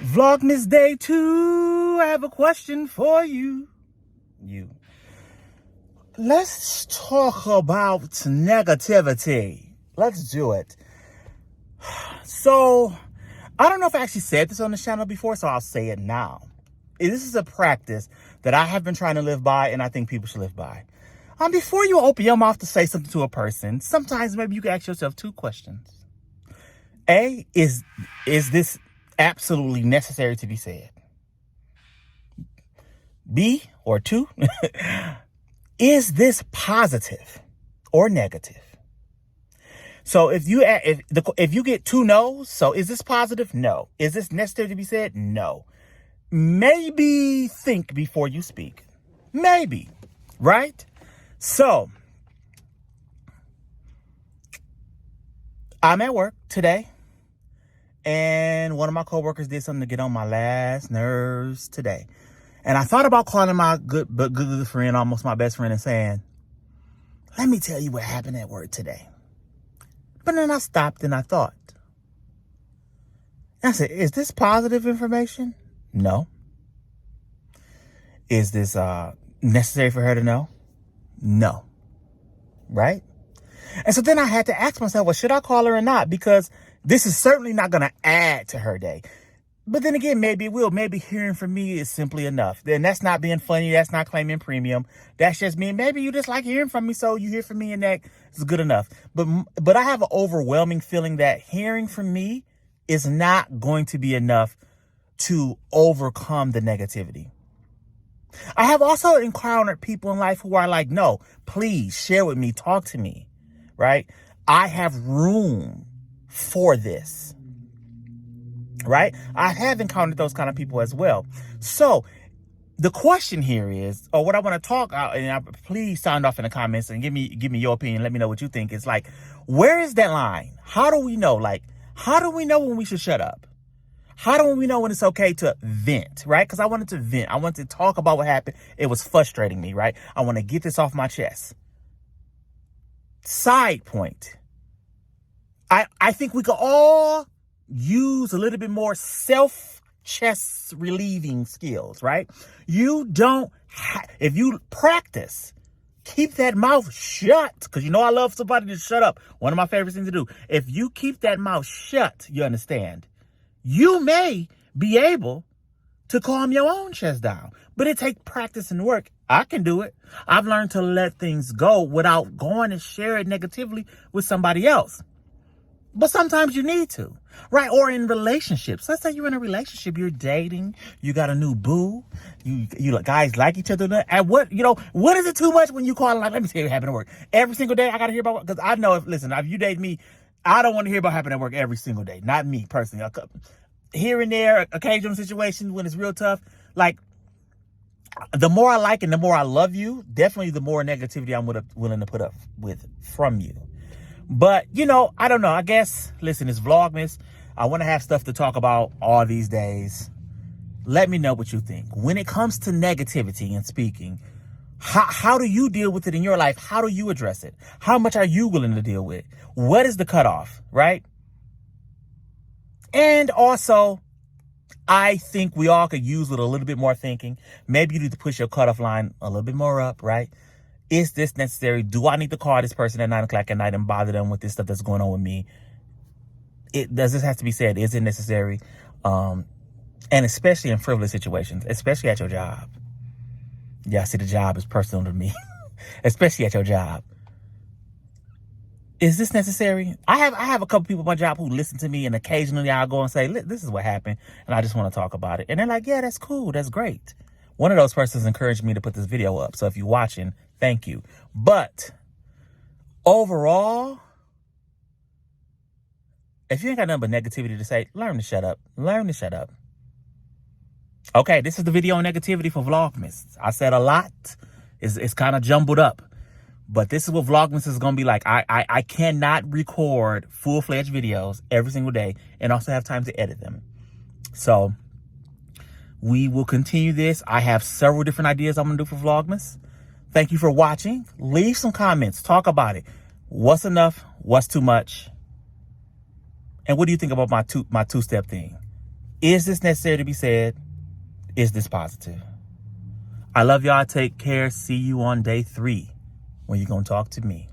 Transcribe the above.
Vlogmas Day 2. I have a question for you. Let's talk about negativity. Let's do it. So, I don't know if I actually said this on the channel before, so I'll say it now. This is a practice that I have been trying to live by, and I think people should live by. Before you open your mouth to say something to a person, sometimes maybe you can ask yourself two questions. A, is this absolutely necessary to be said? B, or two, is this positive or negative? So if you get two no's, so is this positive? No. Is this necessary to be said? No. Maybe think before you speak. Maybe, right? So I'm at work today, and one of my coworkers did something to get on my last nerves today. And I thought about calling my good friend, almost my best friend, and saying, let me tell you what happened at work today. But then I stopped and I thought. I said, is this positive information? No. Is this necessary for her to know? No. Right? And so then I had to ask myself, well, should I call her or not? Because this is certainly not going to add to her day. But then again, maybe it will. Maybe hearing from me is simply enough. Then that's not being funny. That's not claiming premium. That's just me. Maybe you just like hearing from me, so you hear from me and that is good enough. But I have an overwhelming feeling that hearing from me is not going to be enough to overcome the negativity. I have also encountered people in life who are like, no, please share with me, talk to me, right? I have room for this, right? I have encountered those kind of people as well. So the question here is, or what I want to talk about, and please sound off in the comments and give me your opinion. Let me know what you think. It's like, where is that line? How do we know? Like, how do we know when we should shut up? How do we know when it's okay to vent, right? Because I wanted to vent. I wanted to talk about what happened. It was frustrating me, right? I want to get this off my chest. Side point. I think we could all use a little bit more self-chest relieving skills, right? If you practice, keep that mouth shut, because you know I love somebody to shut up. One of my favorite things to do. If you keep that mouth shut, you understand, you may be able to calm your own chest down. But it takes practice and work. I can do it. I've learned to let things go without going and share it negatively with somebody else. But sometimes you need to, right? Or in relationships. Let's say you're in a relationship, you're dating, you got a new boo, you guys like each other. And what is it too much when you call, like, let me tell you what happened at work. Every single day I got to hear about, because I know if you date me, I don't want to hear about happening at work every single day. Not me personally. Here and there, occasional situations when it's real tough. Like, the more I like and the more I love you, definitely the more negativity I'm willing to put up with from you. But, I don't know. I guess, listen, it's Vlogmas. I want to have stuff to talk about all these days. Let me know what you think. When it comes to negativity and speaking, how do you deal with it in your life? How do you address it? How much are you willing to deal with? What is the cutoff, right? And also, I think we all could use with a little bit more thinking. Maybe you need to push your cutoff line a little bit more up, right? Is this necessary? Do I need to call this person at 9 o'clock at night and bother them with this stuff that's going on with me? Does this have to be said? Is it necessary? And especially in frivolous situations, especially at your job. Yeah, see, the job is personal to me, especially at your job. Is this necessary? I have a couple people at my job who listen to me, and occasionally I'll go and say, this is what happened, and I just want to talk about it. And they're like, yeah, that's cool. That's great. One of those persons encouraged me to put this video up. So if you're watching, thank you. But overall, if you ain't got nothing but negativity to say, learn to shut up. Learn to shut up. Okay, this is the video on negativity for Vlogmas. I said a lot. It's kind of jumbled up. But this is what Vlogmas is going to be like. I cannot record full-fledged videos every single day and also have time to edit them. So we will continue this. I have several different ideas I'm going to do for Vlogmas. Thank you for watching. Leave some comments. Talk about it. What's enough? What's too much? And what do you think about my two-step thing? Is this necessary to be said? Is this positive? I love y'all. Take care. See you on day 3 when you're going to talk to me.